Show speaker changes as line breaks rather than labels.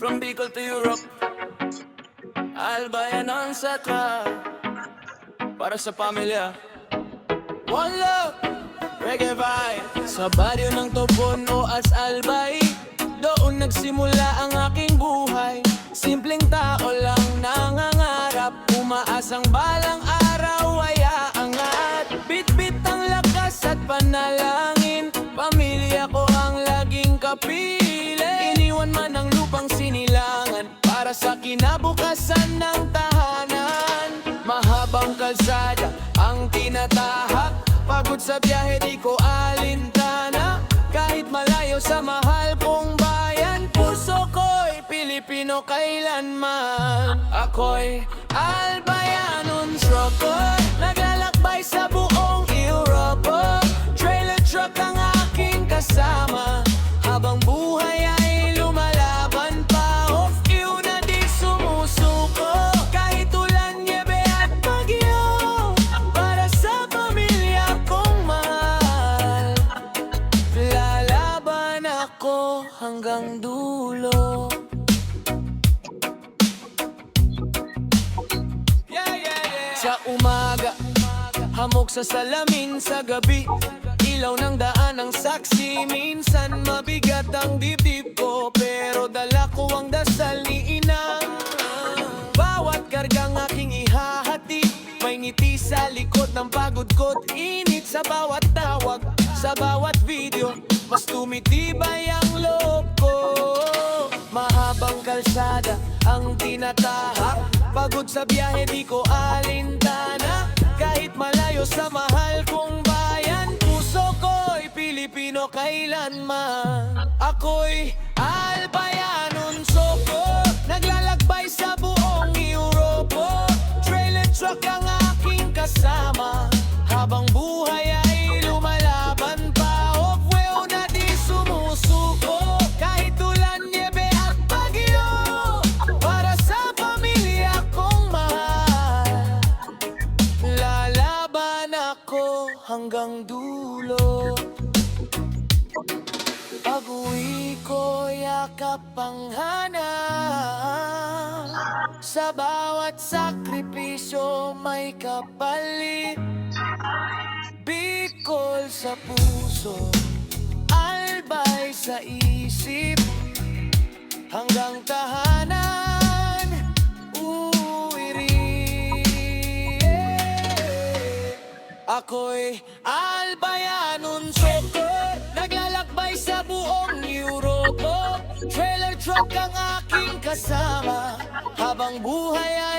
From Bicol to Europe, Albayan ang satra para sa pamilya. One love, reggae vibe. Sa baryo ng Tobon o as Albay, doon nagsimula ang aking buhay. Simpleng tao lang nangangarap, umaasang balang araw ay aangat. Bit-bit ang lakas at panalangin, pamilya ko ang laging kapiling. Iniwan man ang lupang sinilangan para sa kinabukasan ng tahanan. Mahabang kalsada ang tinatahak, pagod sa biyahe di ko alintana. Kahit malayo sa mahal kong bayan, puso ko'y Pilipino kailanman. Ako'y Albayanon trucker, naglalakbay sa buong Europa. Trailer truck ang aking kasama, habang buhay ay lumalaban pa. Off-cue na di sumusuko, kahit ulan, niebe at bagyo, para sa pamilya kong mahal. Lalaban ako hanggang dulo. Sa umaga, hamog sa salamin. Sa gabi, ilaw ng daan ang saksi. Minsan mabigat ang dibdib ko, pero dala ko ang dasal ni inang. Bawat kargang aking ihahati, may ngiti sa likod ng pagod ko't init. Sa bawat tawag, sa bawat video, mas tumitibay ang loob ko. Mahabang kalsada ang tinatahak, pagod sa biyahe di ko alintana. Kahit malayo sa mahal kong bayan, puso ko'y Pilipino kailanman. Ako'y Albayanon soko, naglalakbay sa buong Europa. Trailer truck ang aking kasama, habang buhay ay lumalaban pa. Off-wheel na di sumusuko, kahit ulan, niebe at bagyo, para sa pamilya kong mahal. Lalaban ako hanggang dulo. Pag-uwi ko, yakap ang hanap. Sa bawat sakripisyo may kapalit. Bicol sa puso, Albay sa isip, hanggang tahanan uuwi rin. Ako'y Albayanon soko, naglalakbay sa buong Europa. Trailer truck ang aking kasama, habang buhay ay